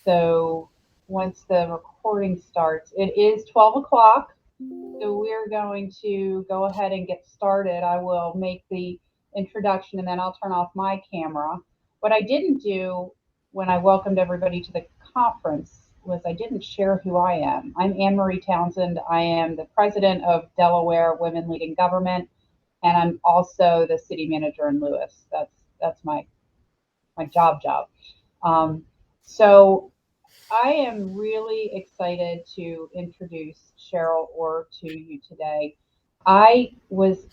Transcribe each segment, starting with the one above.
So once the recording starts, it is 12 o'clock. So we're going to go ahead and get started. I will make the introduction and then I'll turn off my camera. What I didn't do when I welcomed everybody to the conference was I didn't share who I am. I'm Anne Marie Townsend. I am the president of Delaware Women Leading Government, and I'm also the city manager in Lewis. That's my job. So I am really excited to introduce Cheryl Orr to you today. I was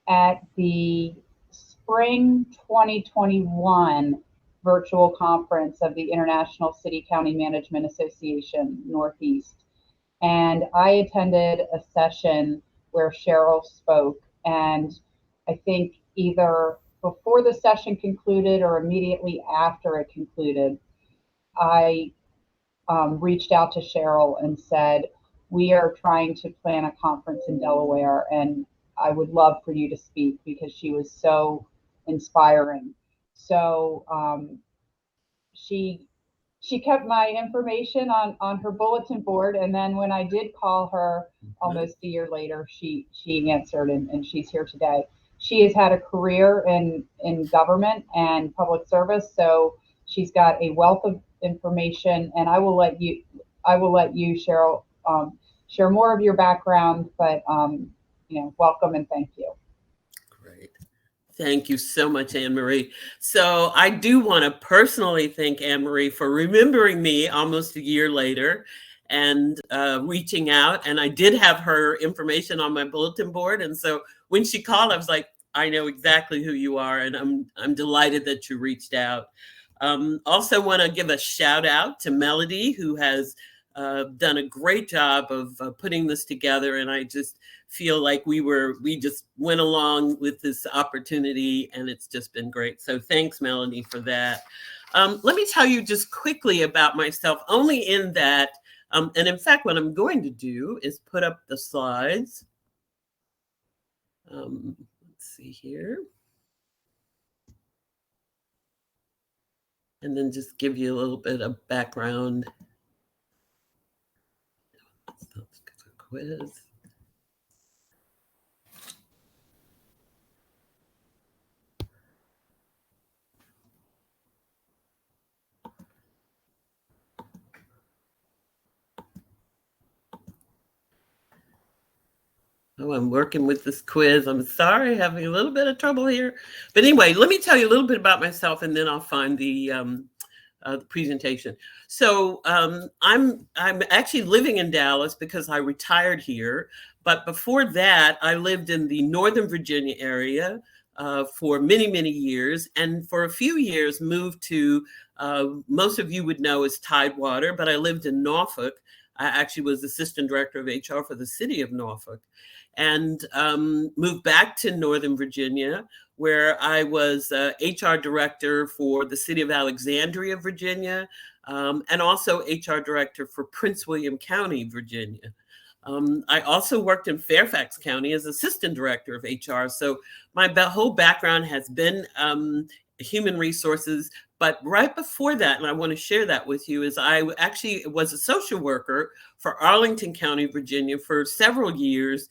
at the spring 2021 virtual conference of the International City County Management Association Northeast, and I attended a session where Cheryl spoke, and I think either before the session concluded or immediately after it concluded, I reached out to Cheryl and said, we are trying to plan a conference in Delaware, and I would love for you to speak, because she was so inspiring. So she kept my information on her bulletin board, and then when I did call her almost a year later, she answered, and she's here today. She has had a career in government and public service, so she's got a wealth of information, and I will let you, Cheryl, share more of your background, but welcome and thank you. Great. Thank you so much, Anne Marie. So I do want to personally thank Anne Marie for remembering me almost a year later and reaching out. And I did have her information on my bulletin board. And so when she called, I was like, I know exactly who you are, and I'm delighted that you reached out. Also want to give a shout out to Melody, who has done a great job of putting this together. And I just feel like we just went along with this opportunity, and it's just been great. So thanks, Melody, for that. Let me tell you just quickly about myself, only in that, and in fact, what I'm going to do is put up the slides. Let's see here. And then just give you a little bit of background. Quiz. Oh, I'm working with this quiz. I'm sorry, having a little bit of trouble here. But anyway, let me tell you a little bit about myself, and then I'll find the presentation. So I'm actually living in Dallas because I retired here. But before that, I lived in the Northern Virginia area for many, many years. And for a few years moved to, most of you would know as Tidewater, but I lived in Norfolk. I actually was assistant director of HR for the city of Norfolk, and moved back to Northern Virginia, where I was HR director for the city of Alexandria, Virginia, and also HR director for Prince William County, Virginia. I also worked in Fairfax County as assistant director of HR. So my whole background has been human resources. But right before that, and I want to share that with you, is I actually was a social worker for Arlington County, Virginia for several years,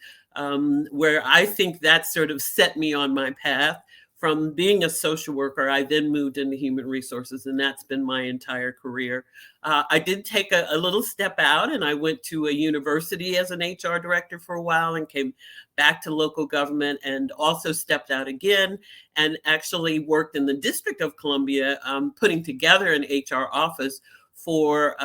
where I think that sort of set me on my path. From being a social worker, I then moved into human resources, and that's been my entire career. I did take a little step out, and I went to a university as an HR director for a while and came back to local government, and also stepped out again and actually worked in the District of Columbia, putting together an HR office for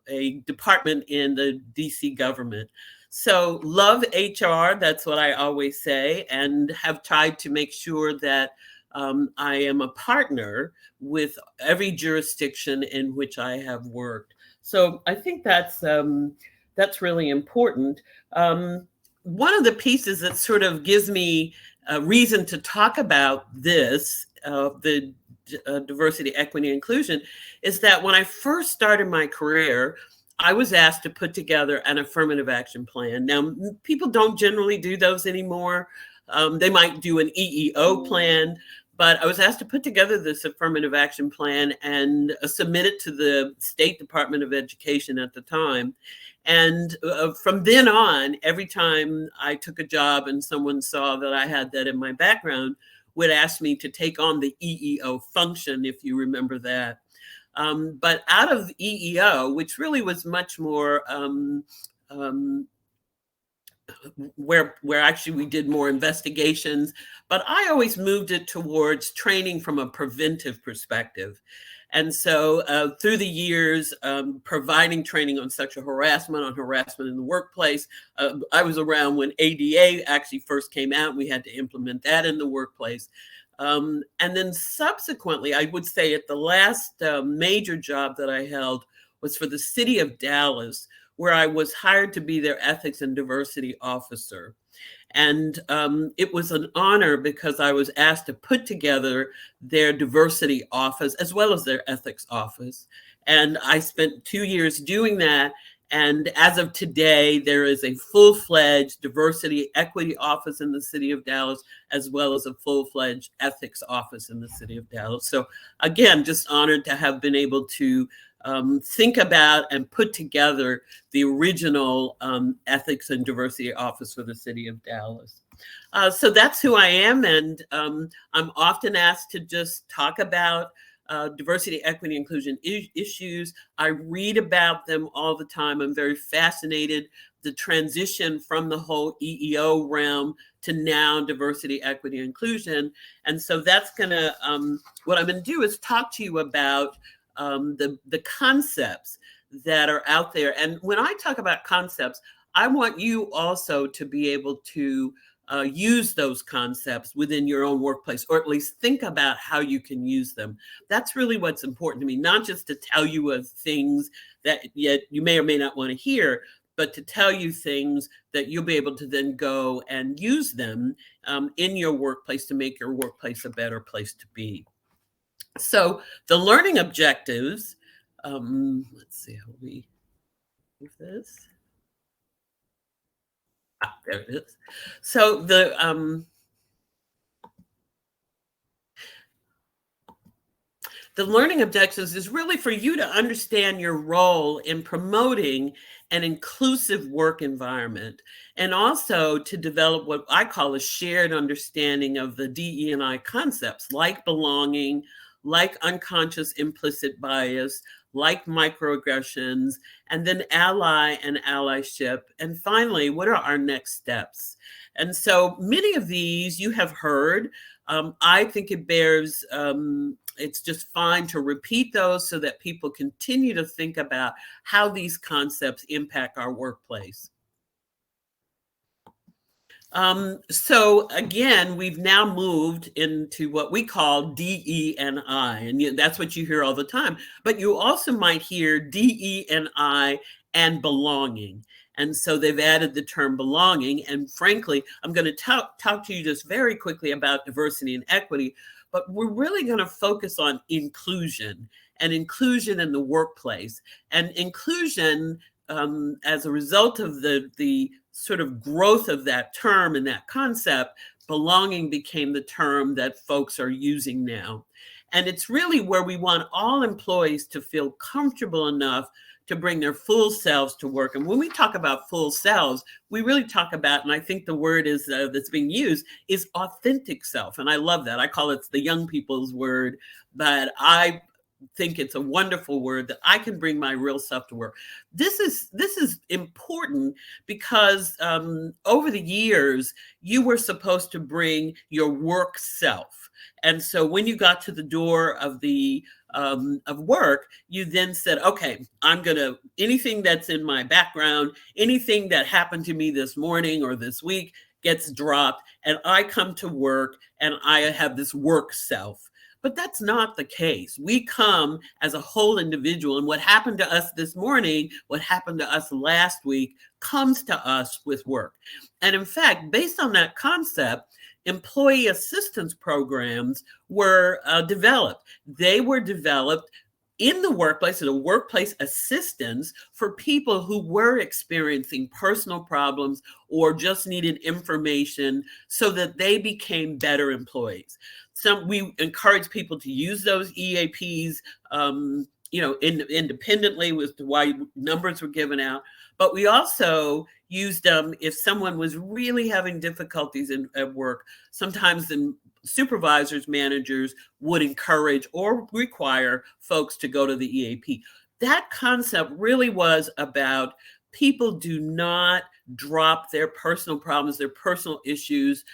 a department in the DC government. So love HR, that's what I always say, and have tried to make sure that I am a partner with every jurisdiction in which I have worked. So I think that's really important. One of the pieces that sort of gives me a reason to talk about this, the diversity, equity, and inclusion, is that when I first started my career, I was asked to put together an affirmative action plan. Now, people don't generally do those anymore. They might do an EEO plan, But I was asked to put together this affirmative action plan and submit it to the State Department of Education at the time. And from then on, every time I took a job and someone saw that I had that in my background, would ask me to take on the EEO function, if you remember that. But out of EEO, which really was much more where actually we did more investigations, but I always moved it towards training from a preventive perspective. And so through the years, providing training on sexual harassment, on harassment in the workplace. I was around when ADA actually first came out, and we had to implement that in the workplace. And then subsequently, I would say at the last major job that I held was for the city of Dallas, where I was hired to be their ethics and diversity officer. And it was an honor because I was asked to put together their diversity office as well as their ethics office. And I spent 2 years doing that. And as of today, there is a full-fledged diversity equity office in the city of Dallas, as well as a full-fledged ethics office in the city of Dallas. So again, just honored to have been able to think about and put together the original ethics and diversity office for the city of Dallas. So that's who I am. And I'm often asked to just talk about diversity, equity, inclusion issues. I read about them all the time. I'm very fascinated. The transition from the whole EEO realm to now diversity, equity, inclusion. And so that's gonna, what I'm gonna do is talk to you about the concepts that are out there. And when I talk about concepts, I want you also to be able to use those concepts within your own workplace, or at least think about how you can use them. That's really what's important to me, not just to tell you of things that yet you may or may not want to hear, but to tell you things that you'll be able to then go and use them in your workplace to make your workplace a better place to be. So the learning objectives, let's see how we move this. There it is. So the learning objectives is really for you to understand your role in promoting an inclusive work environment, and also to develop what I call a shared understanding of the DE&I concepts, like belonging, like unconscious implicit bias, like microaggressions, and then ally and allyship. And finally, what are our next steps? And so many of these you have heard. I think it bears, it's just fine to repeat those so that people continue to think about how these concepts impact our workplace. So again, we've now moved into what we call DE&I, and that's what you hear all the time. But you also might hear DE&I and belonging. And so they've added the term belonging. And frankly, I'm going to talk to you just very quickly about diversity and equity, but we're really going to focus on inclusion and inclusion in the workplace. And inclusion, as a result of the sort of growth of that term and that concept, belonging became the term that folks are using now. And it's really where we want all employees to feel comfortable enough to bring their full selves to work. And when we talk about full selves, we really talk about, and I think the word is that's being used, is authentic self. And I love that. I call it the young people's word, but I think it's a wonderful word, that I can bring my real self to work. This is important because over the years, you were supposed to bring your work self. And so when you got to the door of the of work, you then said, okay, I'm gonna, anything that's in my background, anything that happened to me this morning or this week gets dropped, and I come to work and I have this work self. But that's not the case. We come as a whole individual, and what happened to us this morning, what happened to us last week, comes to us with work. And in fact, based on that concept, employee assistance programs were developed. They were developed in the workplace, as a workplace assistance for people who were experiencing personal problems or just needed information so that they became better employees. We encourage people to use those EAPs, independently with why numbers were given out. But we also used them if someone was really having difficulties at work. Sometimes the supervisors, managers would encourage or require folks to go to the EAP. That concept really was about people do not drop their personal problems, their personal issues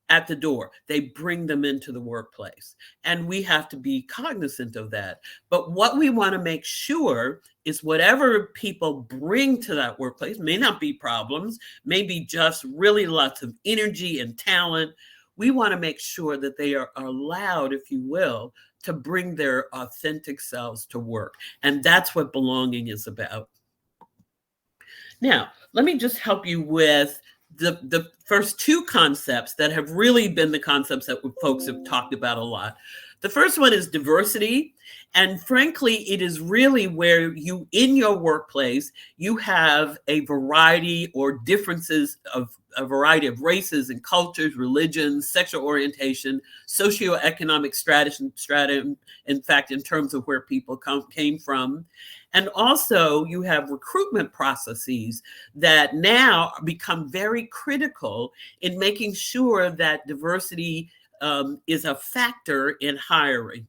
at the door. They bring them into the workplace. And we have to be cognizant of that. But what we want to make sure is whatever people bring to that workplace may not be problems, maybe just really lots of energy and talent. We want to make sure that they are allowed, if you will, to bring their authentic selves to work. And that's what belonging is about. Now, let me just help you with the first two concepts that have really been the concepts that folks have talked about a lot. The first one is diversity. And frankly, it is really where you, in your workplace, you have a variety or differences of a variety of races and cultures, religions, sexual orientation, socioeconomic stratum, in fact, in terms of where people came from. And also you have recruitment processes that now become very critical in making sure that diversity is a factor in hiring.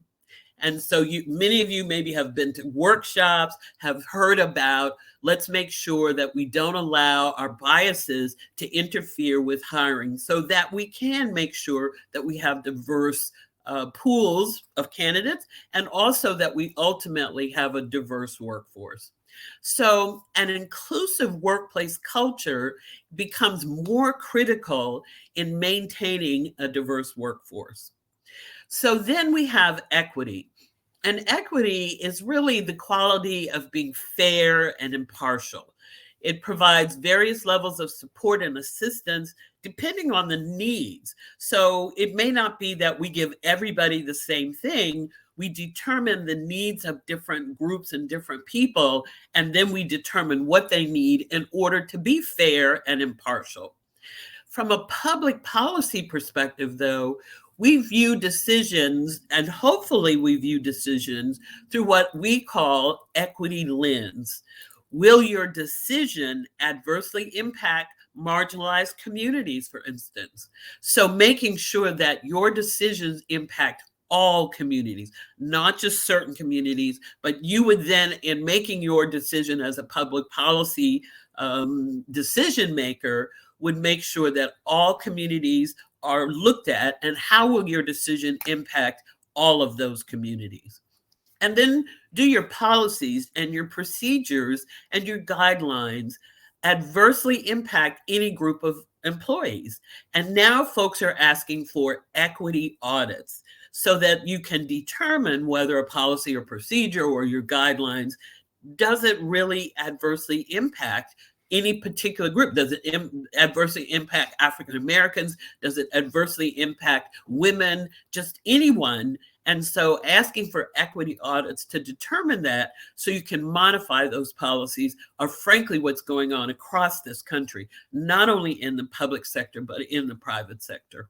And so many of you maybe have been to workshops, have heard about, let's make sure that we don't allow our biases to interfere with hiring so that we can make sure that we have diverse pools of candidates, and also that we ultimately have a diverse workforce. So an inclusive workplace culture becomes more critical in maintaining a diverse workforce. So then we have equity. And equity is really the quality of being fair and impartial. It provides various levels of support and assistance depending on the needs. So it may not be that we give everybody the same thing. We determine the needs of different groups and different people, and then we determine what they need in order to be fair and impartial. From a public policy perspective, though, we view decisions, and hopefully we view decisions through what we call equity lens. Will your decision adversely impact marginalized communities, for instance? So making sure that your decisions impact all communities, not just certain communities, but you would then, in making your decision as a public policy decision maker, would make sure that all communities are looked at, and how will your decision impact all of those communities? And then do your policies and your procedures and your guidelines adversely impact any group of employees? And now folks are asking for equity audits so that you can determine whether a policy or procedure or your guidelines doesn't really adversely impact any particular group. Does it adversely impact African Americans? Does it adversely impact women? Just anyone. And so asking for equity audits to determine that so you can modify those policies are frankly what's going on across this country, not only in the public sector, but in the private sector.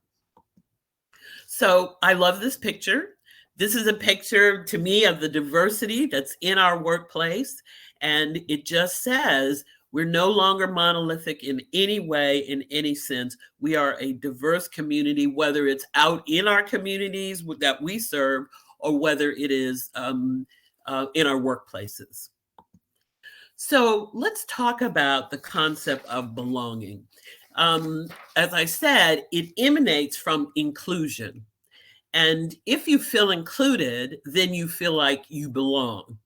So I love this picture. This is a picture to me of the diversity that's in our workplace. And it just says, we're no longer monolithic in any way, in any sense. We are a diverse community, whether it's out in our communities that we serve, or whether it is in our workplaces. So let's talk about the concept of belonging. As I said, it emanates from inclusion. And if you feel included, then you feel like you belong.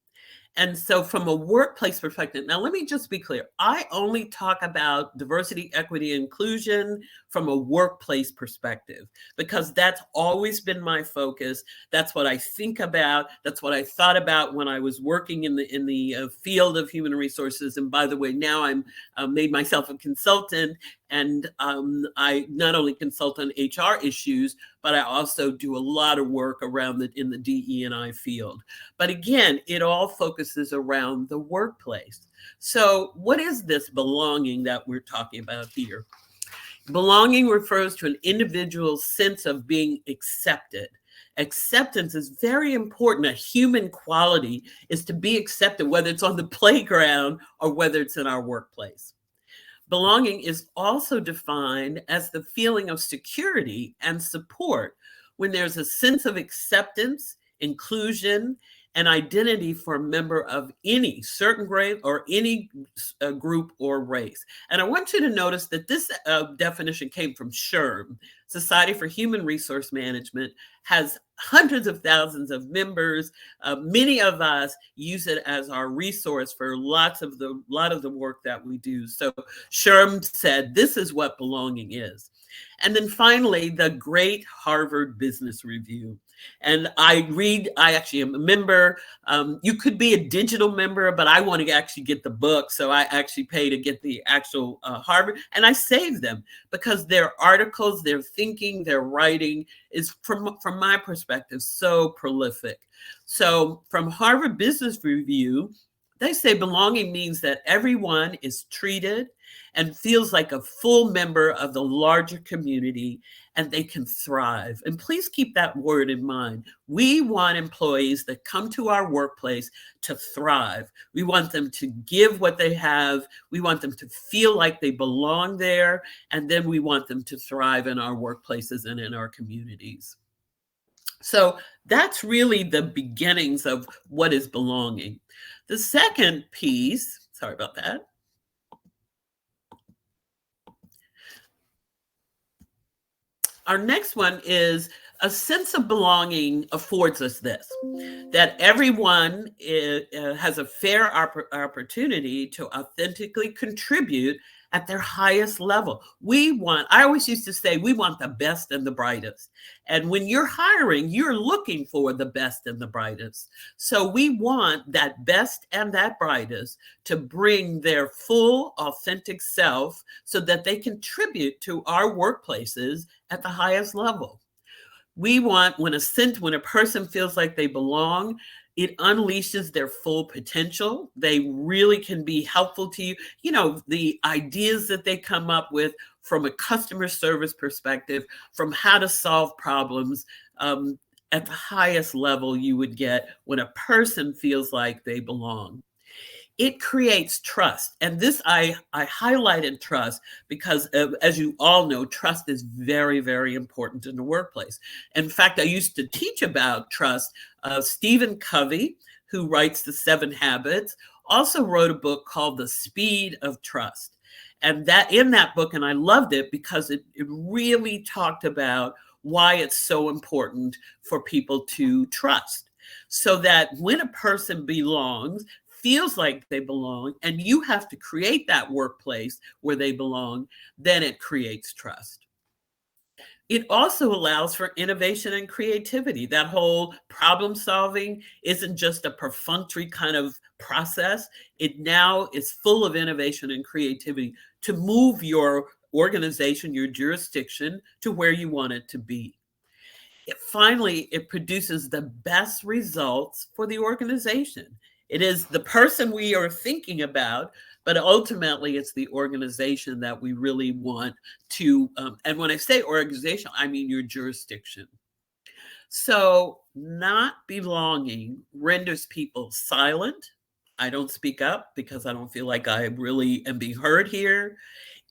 And so from a workplace perspective, now let me just be clear. I only talk about diversity, equity, inclusion from a workplace perspective, because that's always been my focus. That's what I think about. That's what I thought about when I was working in the field of human resources. And by the way, now I'm made myself a consultant, and I not only consult on HR issues, but I also do a lot of work around in the DE&I field. But again, it all focuses around the workplace. So what is this belonging that we're talking about here? Belonging refers to an individual's sense of being accepted. acceptance is very important. A human quality is to be accepted, whether it's on the playground or whether it's in our workplace. Belonging is also defined as the feeling of security and support when there's a sense of acceptance, inclusion, and identity for a member of any certain grade or any group or race. And I want you to notice that this definition came from SHRM, Society for Human Resource Management, has hundreds of thousands of members. Many of us use it as our resource for lot of the work that we do. So SHRM said this is what belonging is. And then finally, the great Harvard Business Review. And I actually am a member. You could be a digital member, but I want to actually get the book. So I actually pay to get the actual Harvard, and I save them because their articles, their thinking, their writing is, from my perspective, so prolific. So from Harvard Business Review, they say belonging means that everyone is treated and feels like a full member of the larger community and they can thrive. And please keep that word in mind. We want employees that come to our workplace to thrive. We want them to give what they have. We want them to feel like they belong there. And then we want them to thrive in our workplaces and in our communities. So that's really the beginnings of what is belonging. The second piece, sorry about that. Our next one is a sense of belonging affords us this, that everyone has a fair opportunity to authentically contribute at their highest level. I always used to say, we want the best and the brightest. And when you're hiring, you're looking for the best and the brightest. So we want that best and that brightest to bring their full, authentic self so that they contribute to our workplaces at the highest level. We want, when a person feels like they belong, it unleashes their full potential. They really can be helpful to you. You know, the ideas that they come up with from a customer service perspective, from how to solve problems, at the highest level you would get when a person feels like they belong. It creates trust. And this, I highlighted trust because, as you all know, trust is very, very important in the workplace. In fact, I used to teach about trust. Stephen Covey, who writes The 7 Habits, also wrote a book called The Speed of Trust. And that in that book, and I loved it because it really talked about why it's so important for people to trust. So that when a person belongs, feels like they belong, and you have to create that workplace where they belong, then it creates trust. It also allows for innovation and creativity. That whole problem solving isn't just a perfunctory kind of process. It now is full of innovation and creativity to move your organization, your jurisdiction to where you want it to be. Finally, it produces the best results for the organization. It is the person we are thinking about, but ultimately it's the organization that we really want to, and when I say organization, I mean your jurisdiction. So not belonging renders people silent. I don't speak up because I don't feel like I really am being heard here.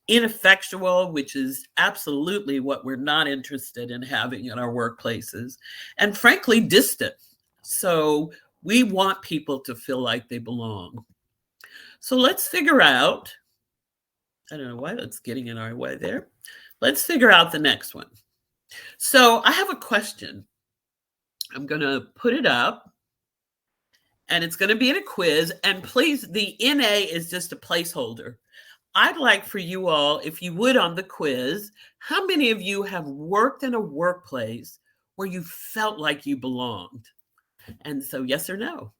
Ineffectual, which is absolutely what we're not interested in having in our workplaces, and frankly, distant. So we want people to feel like they belong. So let's figure out, I don't know why that's getting in our way there. Let's figure out the next one. So I have a question. I'm going to put it up and it's going to be in a quiz. And please, the NA is just a placeholder. I'd like for you all, if you would, on the quiz, how many of you have worked in a workplace where you felt like you belonged? And so, yes or no?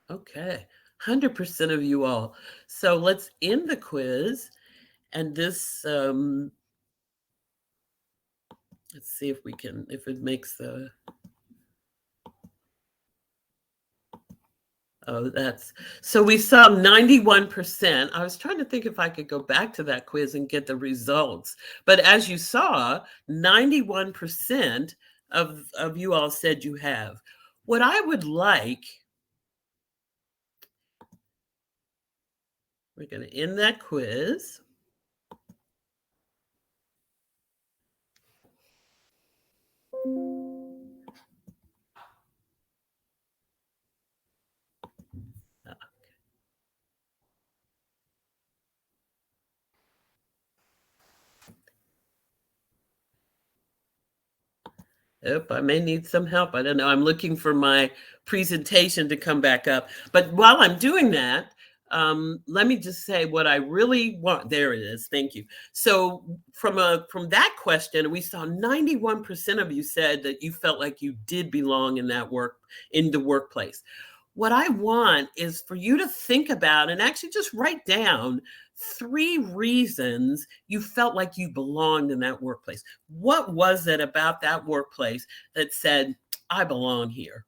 Okay, 100% of you all. So let's end the quiz. And this, let's see if we can, if it makes the, oh, that's, so we saw 91%. I was trying to think if I could go back to that quiz and get the results. But as you saw, 91% of you all said you have. What I would like, we're going to end that quiz. Oop, I may need some help. I don't know. I'm looking for my presentation to come back up. But while I'm doing that, let me just say what I really want. There it is. Thank you. So from that question, we saw 91% of you said that you felt like you did belong in the workplace. What I want is for you to think about and actually just write down 3 reasons you felt like you belonged in that workplace. What was it about that workplace that said, I belong here?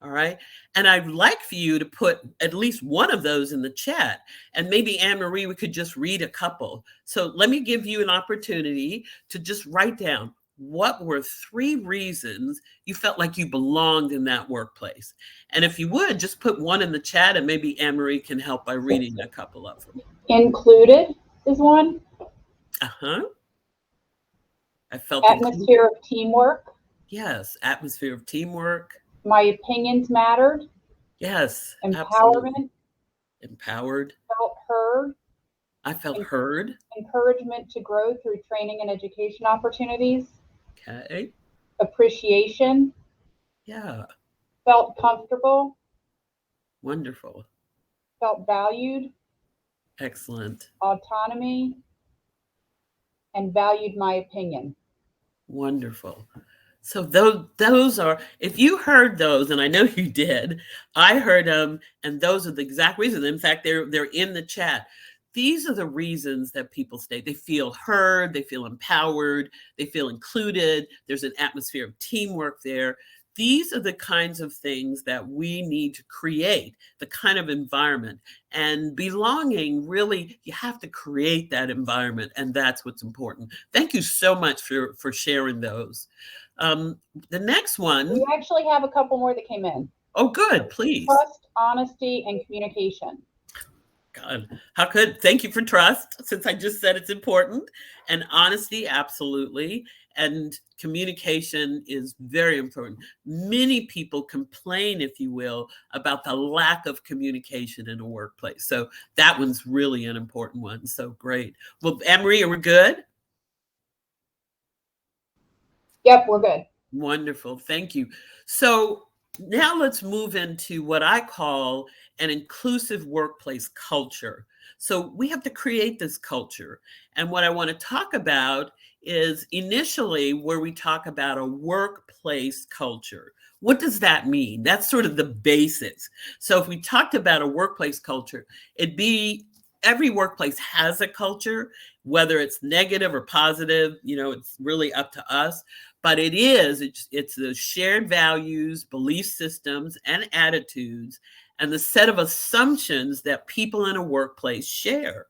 All right. And I'd like for you to put at least one of those in the chat. And maybe Anne Marie, we could just read a couple. So let me give you an opportunity to just write down what were 3 reasons you felt like you belonged in that workplace. And if you would, just put one in the chat and maybe Anne Marie can help by reading a couple of them. Included is one. Uh-huh. I felt atmosphere of teamwork. Yes, atmosphere of teamwork. My opinions mattered. Yes, empowerment. Absolutely. Empowered. Felt heard. I felt heard. Encouragement to grow through training and education opportunities. Okay. Appreciation. Yeah. Felt comfortable. Wonderful. Felt valued. Excellent. Autonomy. And valued my opinion. Wonderful. So those are, if you heard those, and I know you did, I heard them, and those are the exact reasons. In fact, they're in the chat. These are the reasons that people stay. They feel heard, they feel empowered, they feel included. There's an atmosphere of teamwork there. These are the kinds of things that we need to create, the kind of environment. And belonging, really, you have to create that environment, and that's what's important. Thank you so much for sharing those. The next one. We actually have a couple more that came in. Oh, good, please. Trust, honesty, and communication. God, how could, thank you for trust, since I just said it's important. And honesty, absolutely. And communication is very important. Many people complain, if you will, about the lack of communication in a workplace. So that one's really an important one. So great. Well, Anne-Marie, are we good? Yep, we're good. Wonderful. Thank you. So now let's move into what I call an inclusive workplace culture. So we have to create this culture. And what I want to talk about is initially where we talk about a workplace culture. What does that mean? That's sort of the basics. So if we talked about a workplace culture, it'd be every workplace has a culture, whether it's negative or positive, it's really up to us. But it's the shared values, belief systems, and attitudes, and the set of assumptions that people in a workplace share.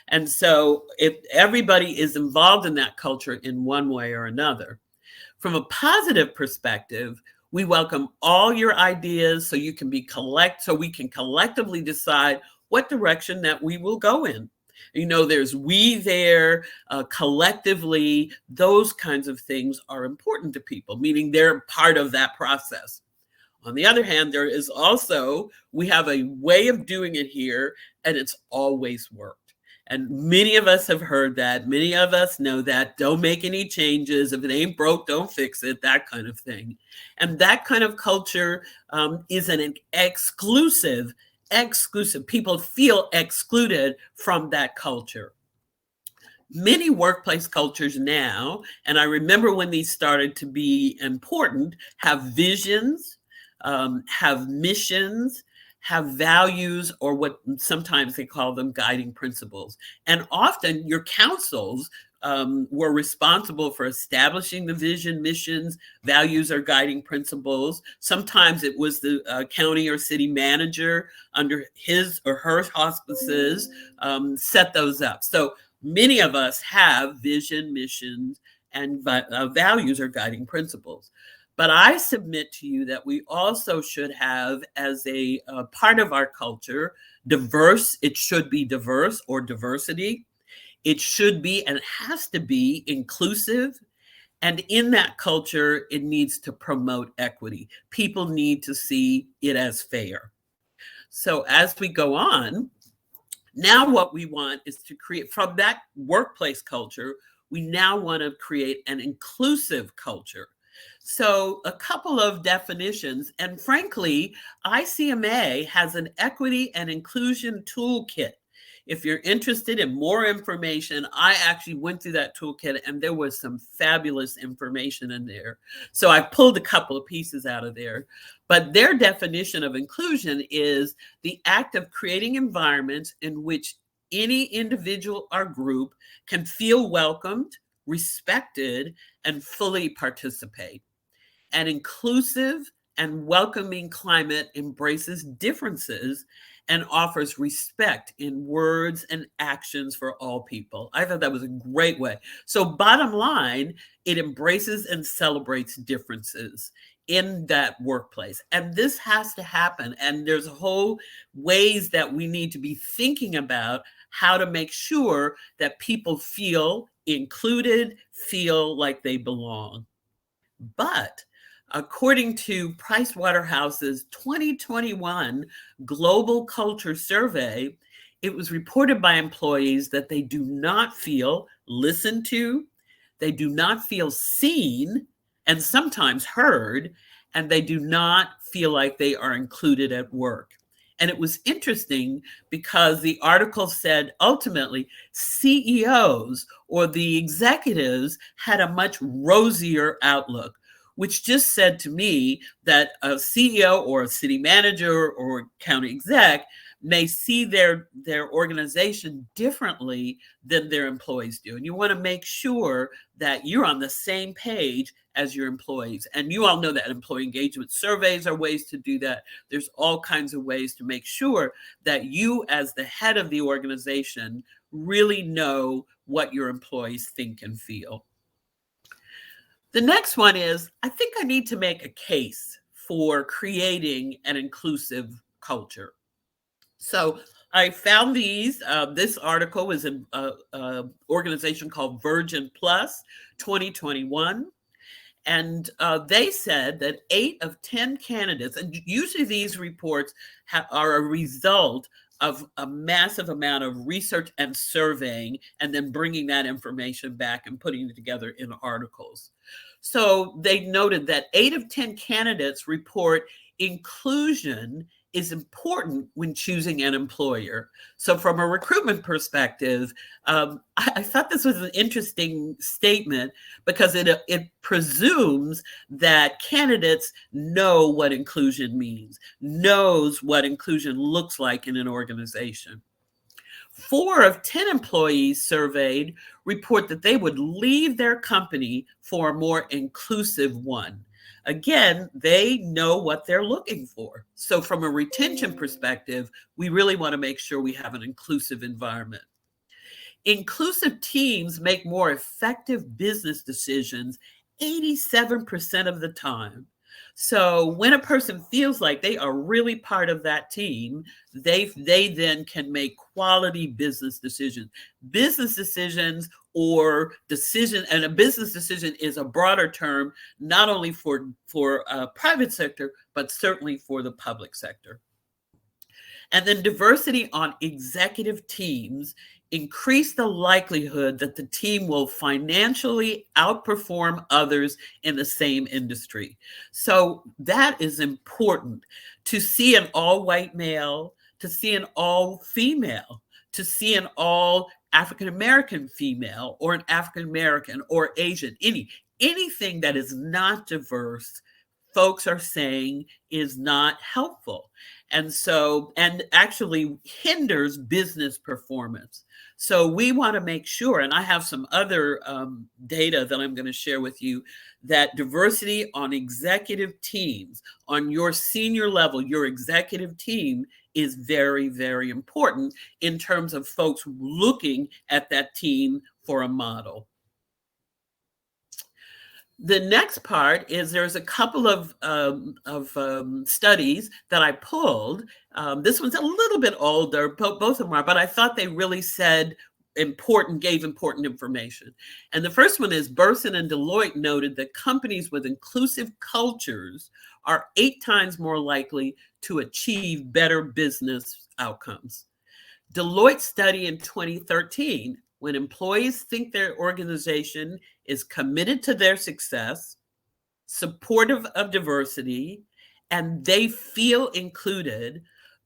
And so if everybody is involved in that culture in one way or another. From a positive perspective, we welcome all your ideas so we can collectively decide what direction that we will go in. There's we there, collectively, those kinds of things are important to people, meaning they're part of that process. On the other hand, there is also, we have a way of doing it here, and it's always worked. And many of us have heard that. Many of us know that. Don't make any changes. If it ain't broke, don't fix it, that kind of thing. And that kind of culture is an exclusive. People feel excluded from that culture. Many workplace cultures now, and I remember when these started to be important, have visions, have missions, have values, or what sometimes they call them guiding principles. And often your councils were responsible for establishing the vision, missions, values, or guiding principles. Sometimes it was the county or city manager under his or her auspices set those up. So many of us have vision, missions, and values or guiding principles. But I submit to you that we also should have, as a part of our culture, diverse. It should be diverse or diversity. It should be and has to be inclusive. And in that culture, it needs to promote equity. People need to see it as fair. So as we go on, now what we want is to create, from that workplace culture, we now want to create an inclusive culture. So a couple of definitions, and frankly, ICMA has an equity and inclusion toolkit. If you're interested in more information, I actually went through that toolkit and there was some fabulous information in there. So I pulled a couple of pieces out of there. But their definition of inclusion is the act of creating environments in which any individual or group can feel welcomed, respected, and fully participate. An inclusive and welcoming climate embraces differences and offers respect in words and actions for all people. I thought that was a great way. So bottom line, it embraces and celebrates differences in that workplace. And this has to happen. And there's a whole ways that we need to be thinking about how to make sure that people feel included, feel like they belong. But according to Pricewaterhouse's 2021 Global Culture Survey, it was reported by employees that they do not feel listened to, they do not feel seen, and sometimes heard, and they do not feel like they are included at work. And it was interesting because the article said ultimately CEOs or the executives had a much rosier outlook, which just said to me that a CEO or a city manager or county exec may see their organization differently than their employees do. And you want to make sure that you're on the same page as your employees. And you all know that employee engagement surveys are ways to do that. There's all kinds of ways to make sure that you, as the head of the organization, really know what your employees think and feel. The next one is, I think I need to make a case for creating an inclusive culture. So I found these. This article was an organization called Virgin Plus 2021. And they said that 8 of 10 candidates, and usually these reports are a result of a massive amount of research and surveying, and then bringing that information back and putting it together in articles. So they noted that 8 of 10 candidates report inclusion is important when choosing an employer. So from a recruitment perspective, I thought this was an interesting statement because it presumes that candidates know what inclusion means, knows what inclusion looks like in an organization. 4 of 10 employees surveyed report that they would leave their company for a more inclusive one. Again, they know what they're looking for. So from a retention perspective, we really want to make sure we have an inclusive environment. Inclusive teams make more effective business decisions 87% of the time. So when a person feels like they are really part of that team, they then can make quality business decisions. Business decisions or decision, and a business decision is a broader term, not only for private sector, but certainly for the public sector. And then diversity on executive teams increase the likelihood that the team will financially outperform others in the same industry. So that is important, to see an all-white male, to see an all-female, to see an all African-American female, or an African-American or Asian, anything that is not diverse folks are saying is not helpful. And so, and actually hinders business performance. So we want to make sure, and I have some other data that I'm going to share with you, that diversity on executive teams, on your senior level, your executive team is very, very important in terms of folks looking at that team for a model. The next part is there's a couple of studies that I pulled. This one's a little bit older, both of them are, but I thought they really said gave important information. And the first one is Burson and Deloitte noted that companies with inclusive cultures are 8 times more likely to achieve better business outcomes. Deloitte study in 2013, when employees think their organization is committed to their success, supportive of diversity, and they feel included,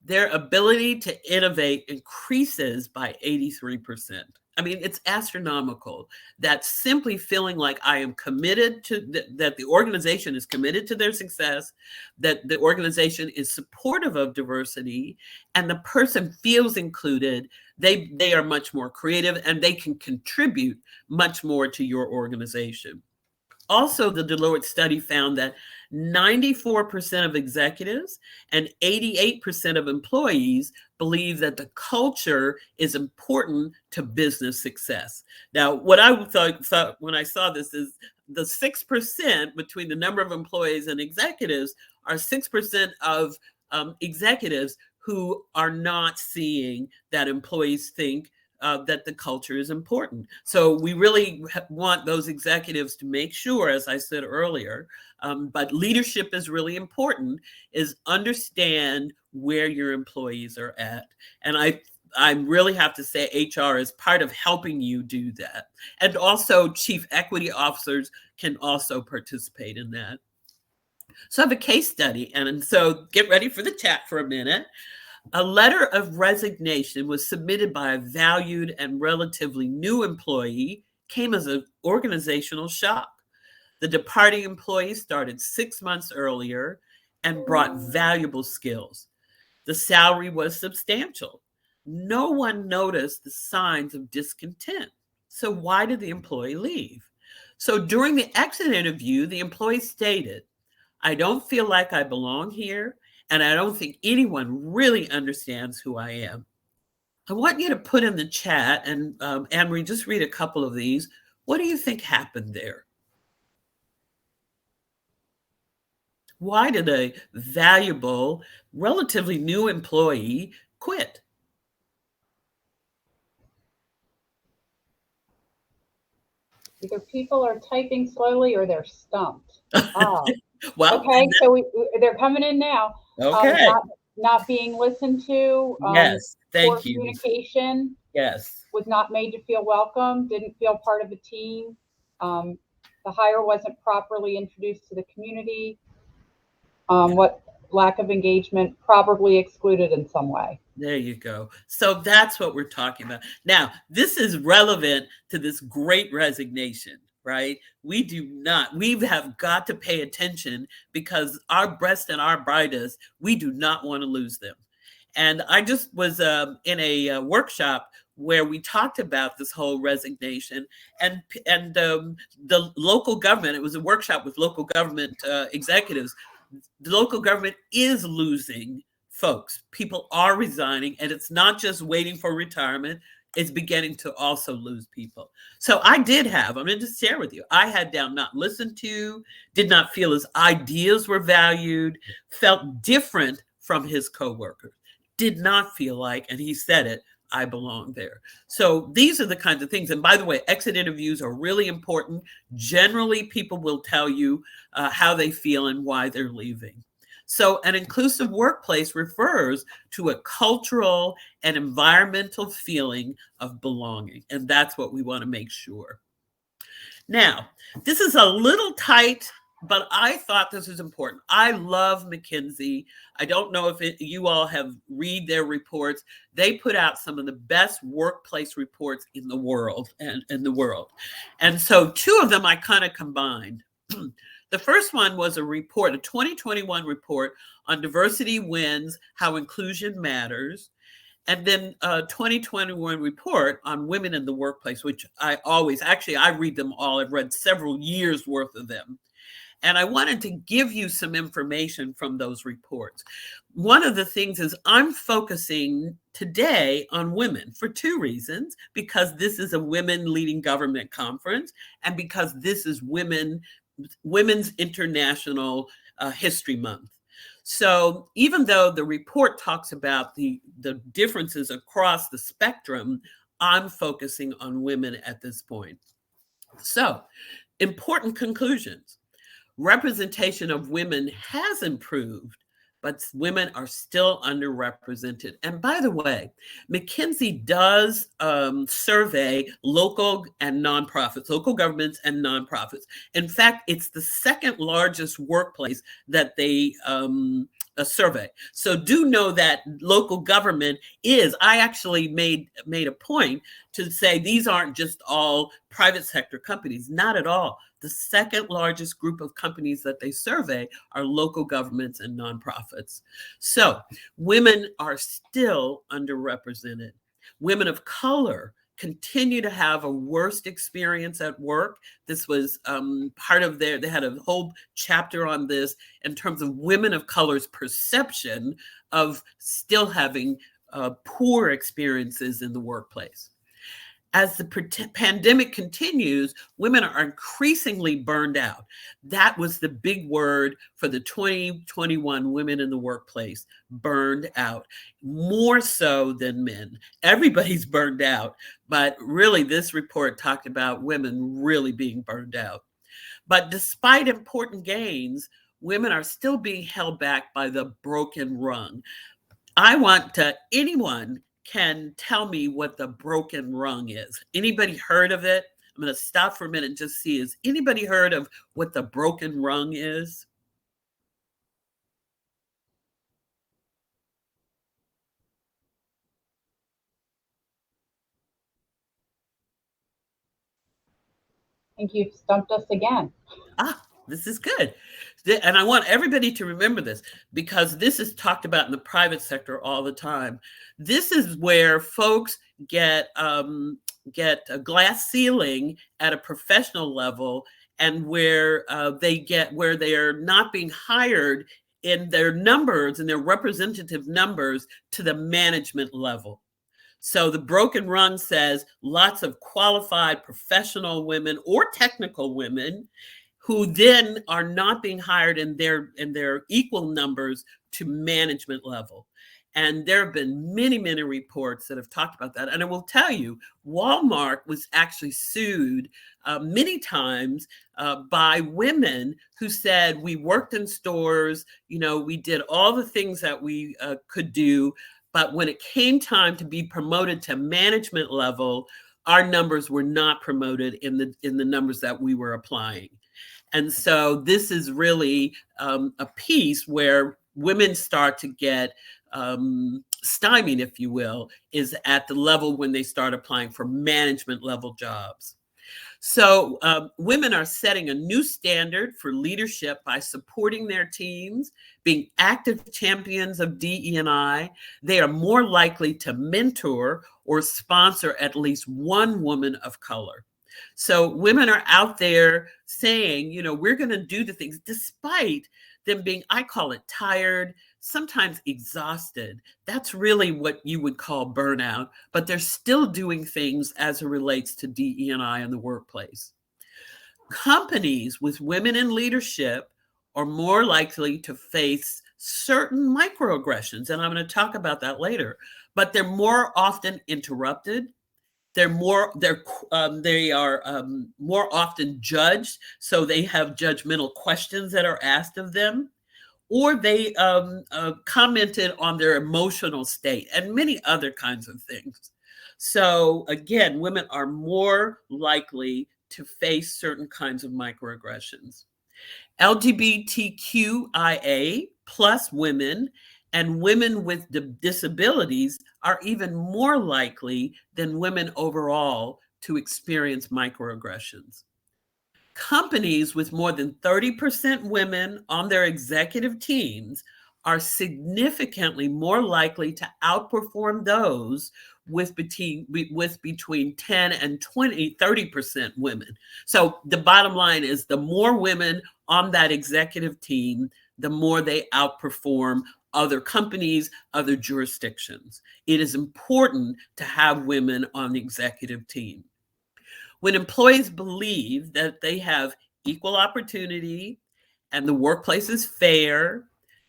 their ability to innovate increases by 83%. I mean, it's astronomical that simply feeling like I am committed to that the organization is committed to their success, that the organization is supportive of diversity, and the person feels included, they are much more creative and they can contribute much more to your organization. Also, the Deloitte study found that 94% of executives and 88% of employees believe that the culture is important to business success. Now, what I thought when I saw this is the 6% between the number of employees and executives are 6% of executives who are not seeing that employees think that the culture is important. So we really want those executives to make sure, as I said earlier, but leadership is really important, is understand where your employees are at. And I really have to say HR is part of helping you do that. And also chief equity officers can also participate in that. So I have a case study, and so get ready for the chat for a minute. A letter of resignation was submitted by a valued and relatively new employee, came as an organizational shock. The departing employee started 6 months earlier and brought valuable skills. The salary was substantial. No one noticed the signs of discontent. So why did the employee leave? So during the exit interview, the employee stated, "I don't feel like I belong here, and I don't think anyone really understands who I am." I want you to put in the chat, and Anne-Marie, just read a couple of these. What do you think happened there? Why did a valuable, relatively new employee quit? Either people are typing slowly or they're stumped. Ah, Well, okay, so they're coming in now. okay. Not being listened to. Yes, Poor thank you. communication. Yes. Was not made to feel welcome. Didn't feel part of a team. The hire wasn't properly introduced to the community. What lack of engagement, probably excluded in some way. There you go. So that's what we're talking about. Now, this is relevant to this great resignation, right? We have got to pay attention because our best and our brightest, we do not want to lose them. And I just was in a workshop where we talked about this whole resignation and the local government. It was a workshop with local government executives. The local government is losing folks. People are resigning, and it's not just waiting for retirement. It's beginning to also lose people. So I'm going to just share with you, I had down not listened to, did not feel his ideas were valued, felt different from his coworkers, did not feel like, and he said it, I belong there. So these are the kinds of things. And by the way, exit interviews are really important. Generally, people will tell you how they feel and why they're leaving. So an inclusive workplace refers to a cultural and environmental feeling of belonging. And that's what we want to make sure. Now, this is a little tight, but I thought this was important. I love McKinsey. I don't know if you all have read their reports. They put out some of the best workplace reports in the world. And so two of them I kind of combined. The first one was a report, a 2021 report on diversity wins, how inclusion matters. And then a 2021 report on women in the workplace, which I read them all. I've read several years worth of them. And I wanted to give you some information from those reports. One of the things is I'm focusing today on women for two reasons, because this is a women leading government conference and because this is Women's International History Month. So even though the report talks about the differences across the spectrum, I'm focusing on women at this point. So, important conclusions. Representation of women has improved, but women are still underrepresented. And by the way, McKinsey does survey local governments and nonprofits. In fact, it's the second largest workplace that they survey. So do know that local government is, I actually made a point to say these aren't just all private sector companies, not at all. The second largest group of companies that they survey are local governments and nonprofits. So women are still underrepresented. Women of color continue to have a worse experience at work. This was part of they had a whole chapter on this in terms of women of color's perception of still having poor experiences in the workplace. As the pandemic continues, women are increasingly burned out. That was the big word for the 2021 Women in the Workplace, burned out, more so than men. Everybody's burned out, but really this report talked about women really being burned out. But despite important gains, women are still being held back by the broken rung. I want anyone can tell me what the broken rung is. Anybody heard of it? I'm going to stop for a minute and just see, has anybody heard of what the broken rung is? I think you've stumped us again. This is good. And I want everybody to remember this because this is talked about in the private sector all the time. This is where folks get a glass ceiling at a professional level, and where they are not being hired in their numbers and their representative numbers to the management level. So the broken rung says lots of qualified professional women or technical women who then are not being hired in their equal numbers to management level. And there have been many, many reports that have talked about that. And I will tell you, Walmart was actually sued many times by women who said, we worked in stores, we did all the things that we could do, but when it came time to be promoted to management level, our numbers were not promoted in the numbers that we were applying. And so this is really a piece where women start to get stymied, if you will, is at the level when they start applying for management level jobs. So women are setting a new standard for leadership by supporting their teams, being active champions of DE&I. They are more likely to mentor or sponsor at least one woman of color. So women are out there saying, we're going to do the things despite them being, I call it tired, sometimes exhausted. That's really what you would call burnout, but they're still doing things as it relates to DE&I in the workplace. Companies with women in leadership are more likely to face certain microaggressions, and I'm going to talk about that later, but they're more often interrupted. They are more often judged, so they have judgmental questions that are asked of them, or they commented on their emotional state and many other kinds of things. So again, women are more likely to face certain kinds of microaggressions. LGBTQIA plus women and women with disabilities are even more likely than women overall to experience microaggressions. Companies with more than 30% women on their executive teams are significantly more likely to outperform those with between 10 and 30% women. So the bottom line is the more women on that executive team, the more they outperform other companies, other jurisdictions. It is important to have women on the executive team. When employees believe that they have equal opportunity and the workplace is fair,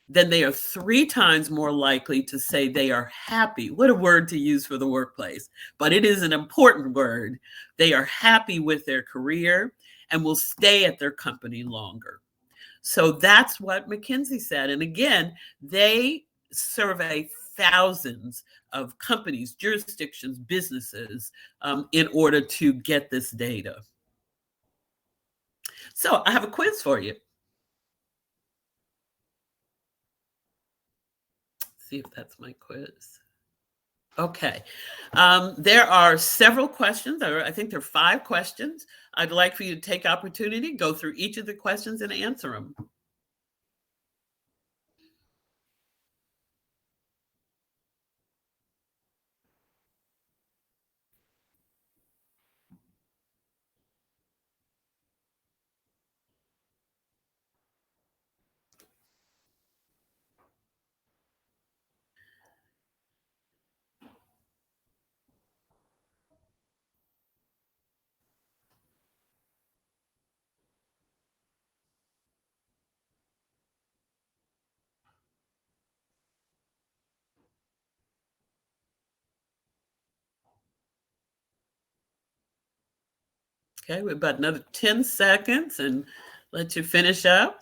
then they are 3 times more likely to say they are happy. What a word to use for the workplace, but it is an important word. They are happy with their career and will stay at their company longer. So that's what McKinsey said. And again, they survey thousands of companies, jurisdictions, businesses in order to get this data. So I have a quiz for you. Let's see if that's my quiz. Okay. There are several questions. I think there are 5 questions. I'd like for you to take opportunity, go through each of the questions and answer them. Okay, we've about another 10 seconds and let you finish up.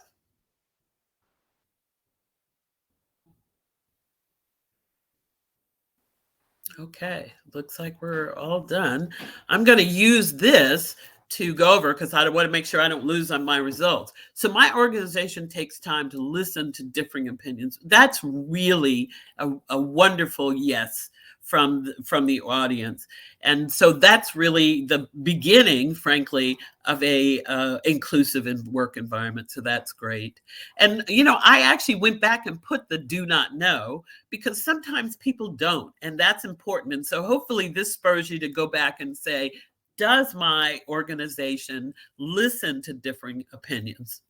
Okay, looks like we're all done. I'm going to use this to go over because I want to make sure I don't lose on my results. So my organization takes time to listen to differing opinions. That's really a wonderful yes from the audience. And so that's really the beginning, frankly, of a inclusive work environment. So that's great. And, I actually went back and put the do not know because sometimes people don't, and that's important. And so hopefully this spurs you to go back and say, does my organization listen to differing opinions?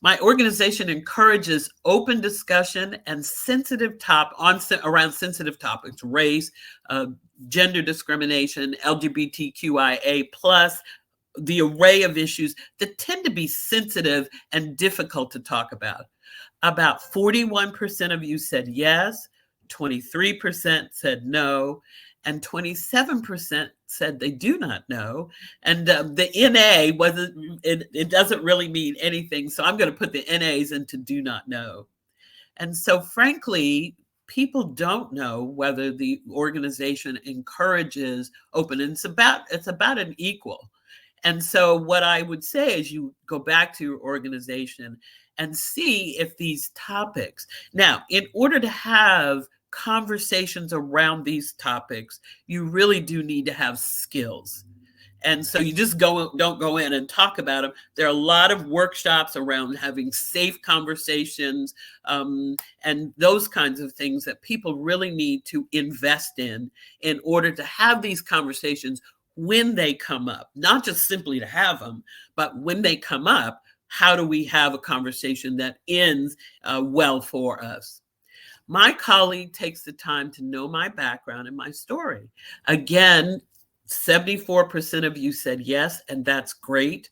My organization encourages open discussion and around sensitive topics, race, gender discrimination, LGBTQIA+, the array of issues that tend to be sensitive and difficult to talk about. About 41% of you said yes, 23% said no, and 27% said they do not know. And the NA it doesn't really mean anything. So I'm going to put the NAs into do not know. And so frankly, people don't know whether the organization encourages open. And it's about an equal. And so what I would say is you go back to your organization and see if these topics. Now, in order to have conversations around these topics, you really do need to have skills. And so you just don't go in and talk about them. There are a lot of workshops around having safe conversations and those kinds of things that people really need to invest in order to have these conversations when they come up, not just simply to have them, but when they come up, how do we have a conversation that ends well for us? My colleague takes the time to know my background and my story. Again, 74% of you said yes, and that's great.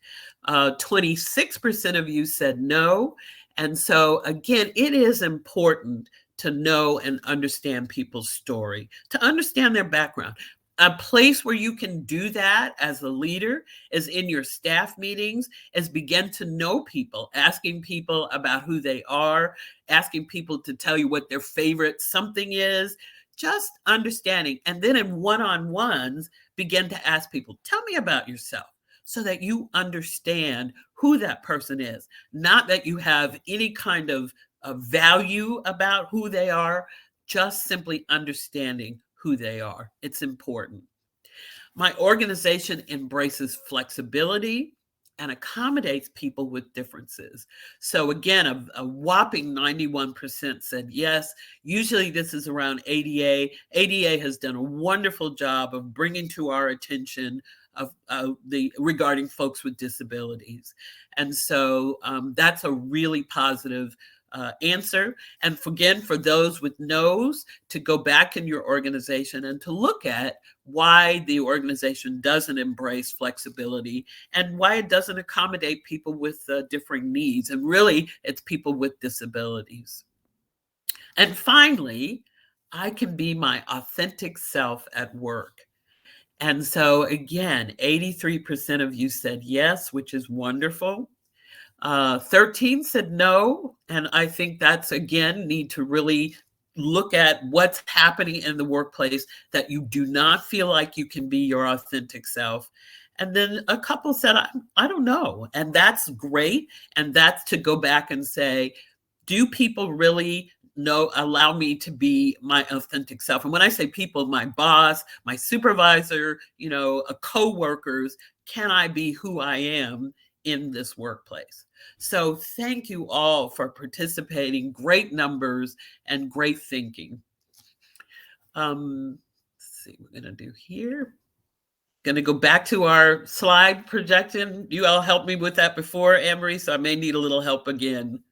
26% of you said no. And so, again, it is important to know and understand people's story, to understand their background. A place where you can do that as a leader is in your staff meetings, is begin to know people, asking people about who they are, asking people to tell you what their favorite something is, just understanding. And then in one-on-ones, begin to ask people, tell me about yourself, so that you understand who that person is. Not that you have any kind of value about who they are, just simply understanding who they are. It's important. My organization embraces flexibility, and accommodates people with differences. So again, a whopping 91% said yes. Usually this is around ADA. ADA has done a wonderful job of bringing to our attention of the regarding folks with disabilities. And so that's a really positive answer. And again, for those with no's, to go back in your organization and to look at why the organization doesn't embrace flexibility and why it doesn't accommodate people with differing needs. And really, it's people with disabilities. And finally, I can be my authentic self at work. And so, again, 83% of you said yes, which is wonderful. 13 said no. And I think that's, again, need to really look at what's happening in the workplace that you do not feel like you can be your authentic self. And then a couple said, I don't know. And that's great. And that's to go back and say, do people really allow me to be my authentic self? And when I say people, my boss, my supervisor, co-workers, can I be who I am in this workplace? So thank you all for participating. Great numbers and great thinking. Let's see what we're going to do here. Going to go back to our slide projection. You all helped me with that before, Anne-Marie, so I may need a little help again.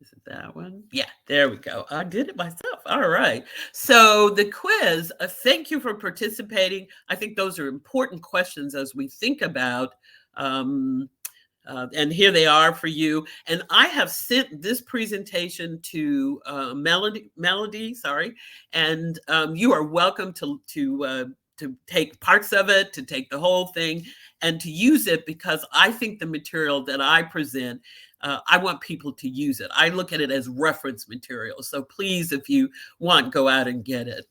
Is it that one? Yeah, there we go. I did it myself. All right. So the quiz, thank you for participating. I think those are important questions as we think about and here they are for you. And I have sent this presentation to Melody, sorry, and you are welcome to take parts of it, to take the whole thing, and to use it, because I think the material that I present, I want people to use it. I look at it as reference material. So please, if you want, go out and get it.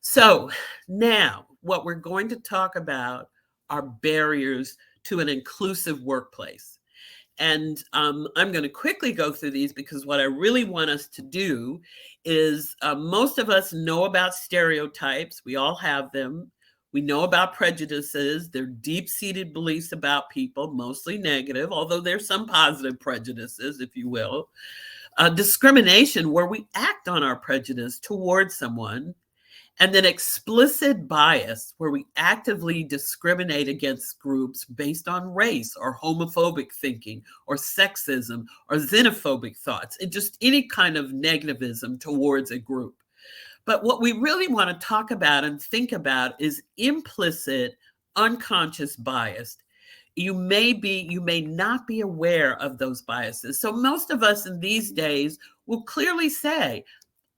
So now what we're going to talk about are barriers to an inclusive workplace. And I'm going to quickly go through these, because what I really want us to do is most of us know about stereotypes. We all have them. We know about prejudices. They're deep-seated beliefs about people, mostly negative, although there's some positive prejudices, if you will. Discrimination, where we act on our prejudice towards someone. And then explicit bias, where we actively discriminate against groups based on race or homophobic thinking or sexism or xenophobic thoughts, and just any kind of negativism towards a group. But what we really want to talk about and think about is implicit, unconscious bias. You may not be aware of those biases. So most of us in these days will clearly say,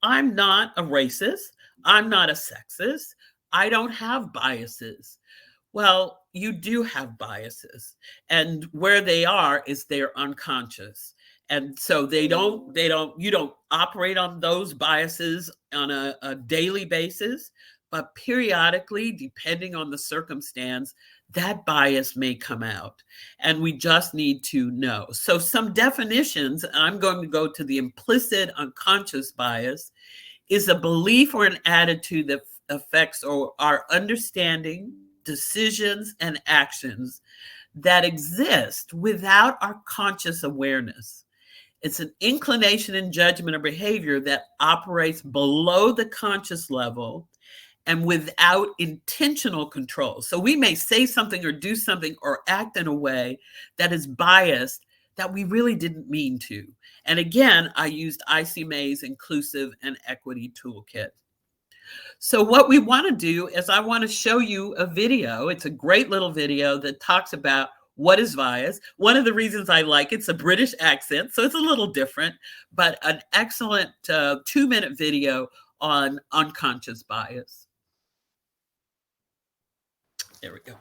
I'm not a racist. I'm not a sexist. I don't have biases. Well, you do have biases. And where they are is they're unconscious. And so you don't operate on those biases on a daily basis, but periodically, depending on the circumstance, that bias may come out. And we just need to know. So some definitions, I'm going to go to the implicit unconscious bias, is a belief or an attitude that affects our understanding, decisions, and actions that exist without our conscious awareness. It's an inclination in judgment or behavior that operates below the conscious level and without intentional control. So we may say something or do something or act in a way that is biased that we really didn't mean to. And again, I used ICMA's Inclusive and Equity Toolkit. So what we want to do is I want to show you a video. It's a great little video that talks about what is bias. One of the reasons I like it's a British accent, so it's a little different, but an excellent 2-minute video on unconscious bias. There we go.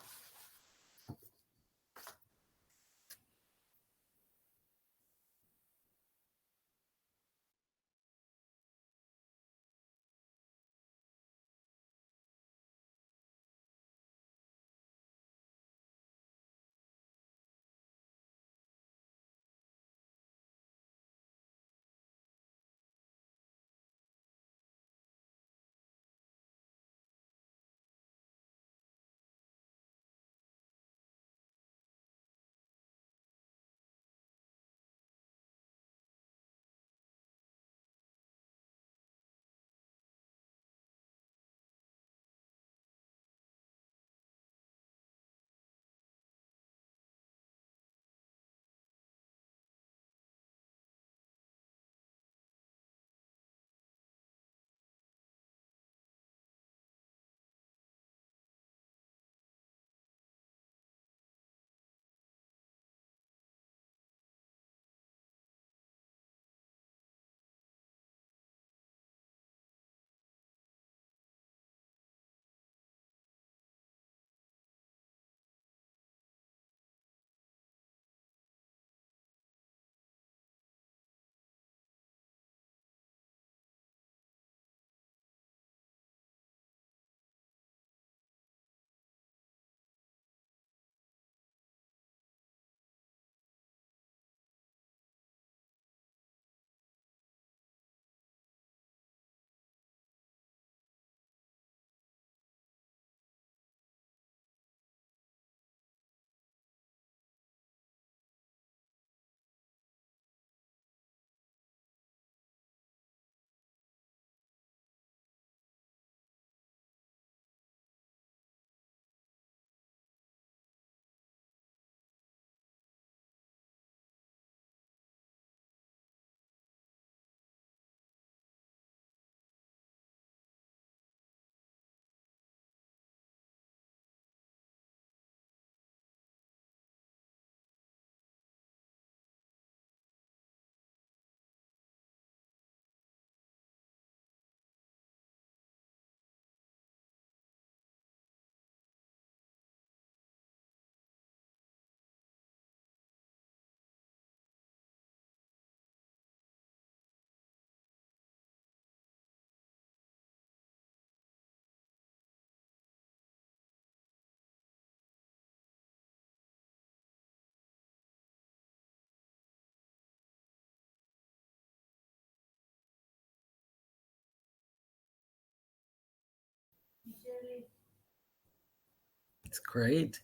It's great.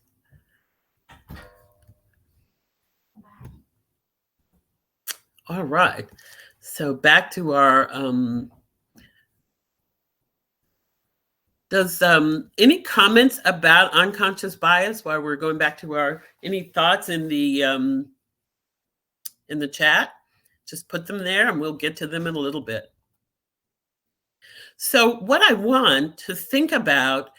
All right. So back to our does any comments about unconscious bias while we're going back to our any thoughts in the chat? Just put them there and we'll get to them in a little bit. So what I want to think about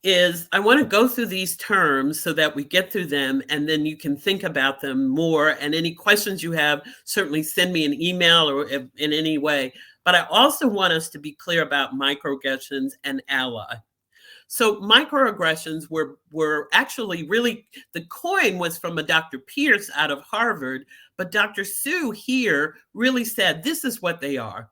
is I want to go through these terms so that we get through them and then you can think about them more. And any questions you have, certainly send me an email or in any way. But I also want us to be clear about microaggressions and ally. So microaggressions were actually really, the coin was from a Dr. Pierce out of Harvard, but Dr. Sue here really said this is what they are.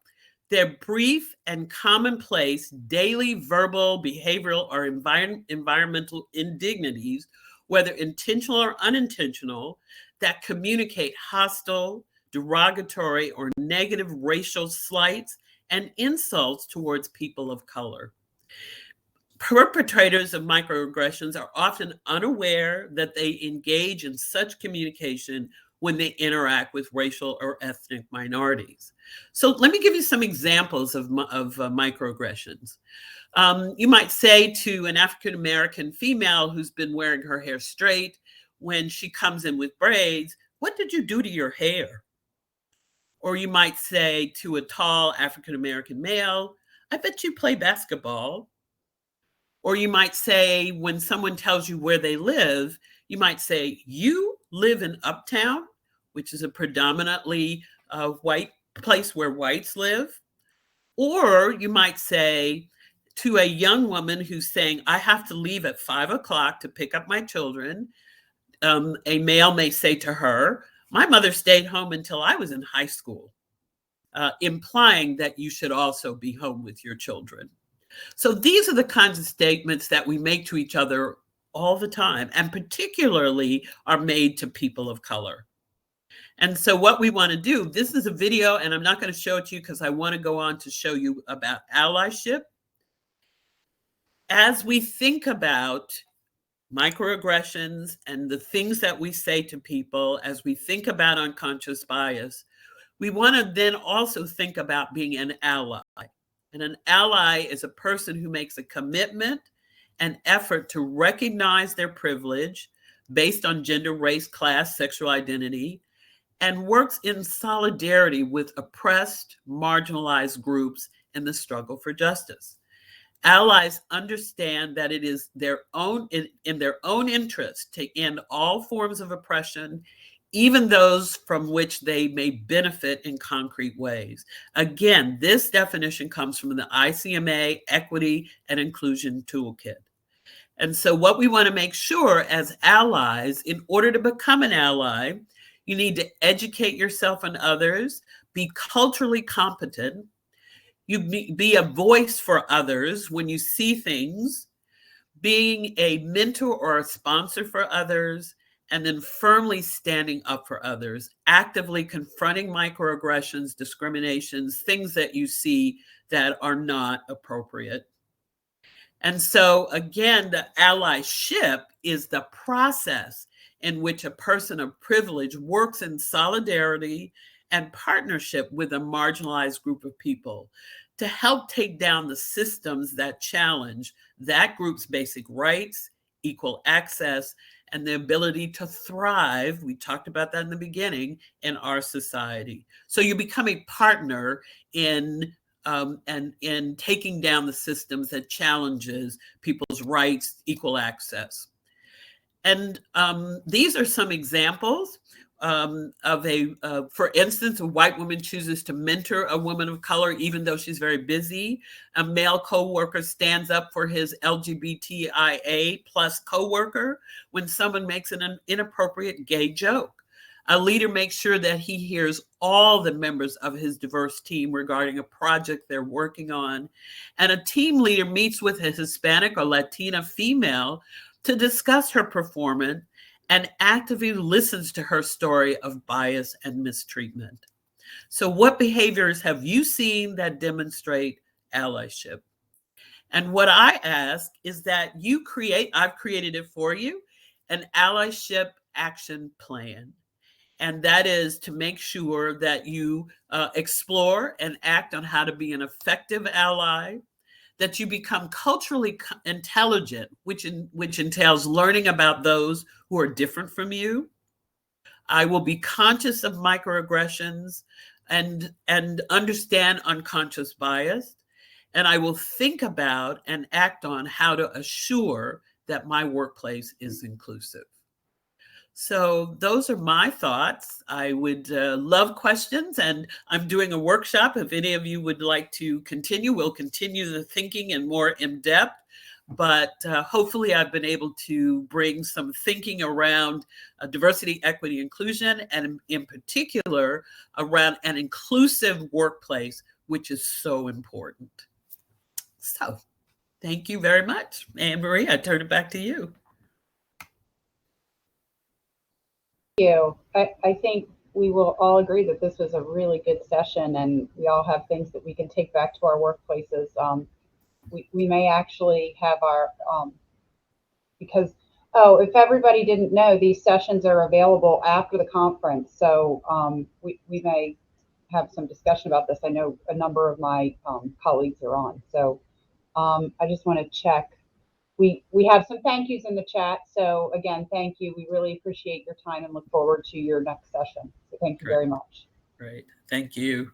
They're brief and commonplace daily verbal, behavioral, or environmental indignities, whether intentional or unintentional, that communicate hostile, derogatory, or negative racial slights and insults towards people of color. Perpetrators of microaggressions are often unaware that they engage in such communication when they interact with racial or ethnic minorities. So let me give you some examples of microaggressions. You might say to an African-American female who's been wearing her hair straight, when she comes in with braids, "What did you do to your hair?" Or you might say to a tall African-American male, "I bet you play basketball." Or you might say, when someone tells you where they live, you might say, "You live in Uptown," which is a predominantly white place where whites live. Or you might say to a young woman who's saying, "I have to leave at 5 o'clock to pick up my children." A male may say to her, "My mother stayed home until I was in high school," implying that you should also be home with your children. So these are the kinds of statements that we make to each other all the time, and particularly are made to people of color. And so what we want to do, this is a video, and I'm not going to show it to you because I want to go on to show you about allyship. As we think about microaggressions and the things that we say to people, as we think about unconscious bias, we want to then also think about being an ally. And an ally is a person who makes a commitment and effort to recognize their privilege based on gender, race, class, sexual identity, and works in solidarity with oppressed, marginalized groups in the struggle for justice. Allies understand that it is their own in their own interest to end all forms of oppression, even those from which they may benefit in concrete ways. Again, this definition comes from the ICMA Equity and Inclusion Toolkit. And so what we want to make sure as allies, in order to become an ally, you need to educate yourself and others, be culturally competent, you be a voice for others when you see things, being a mentor or a sponsor for others, and then firmly standing up for others, actively confronting microaggressions, discriminations, things that you see that are not appropriate. And so again, the allyship is the process in which a person of privilege works in solidarity and partnership with a marginalized group of people to help take down the systems that challenge that group's basic rights, equal access, and the ability to thrive. We talked about that in the beginning in our society. So you become a partner in taking down the systems that challenges people's rights, equal access. And these are some examples of for instance, a white woman chooses to mentor a woman of color, even though she's very busy. A male coworker stands up for his LGBTIA plus coworker when someone makes an inappropriate gay joke. A leader makes sure that he hears all the members of his diverse team regarding a project they're working on. And a team leader meets with a Hispanic or Latina female to discuss her performance and actively listens to her story of bias and mistreatment. So what behaviors have you seen that demonstrate allyship? And what I ask is that I've created it for you, an allyship action plan. And that is to make sure that you explore and act on how to be an effective ally, that you become culturally intelligent, which entails learning about those who are different from you. I will be conscious of microaggressions and understand unconscious bias. And I will think about and act on how to assure that my workplace is inclusive. So those are my thoughts. I would love questions, and I'm doing a workshop. If any of you would like to continue, we'll continue the thinking and more in depth. But hopefully, I've been able to bring some thinking around diversity, equity, inclusion, and in particular around an inclusive workplace, which is so important. So, thank you very much, Anne Marie. I turn it back to you. You. I think we will all agree that this was a really good session, and we all have things that we can take back to our workplaces. We may actually have our, because, oh, if everybody didn't know, these sessions are available after the conference. So we may have some discussion about this. I know a number of my colleagues are on. So I just want to check. We have some thank yous in the chat. So again, thank you. We really appreciate your time and look forward to your next session. So thank you very much. Great. Thank you.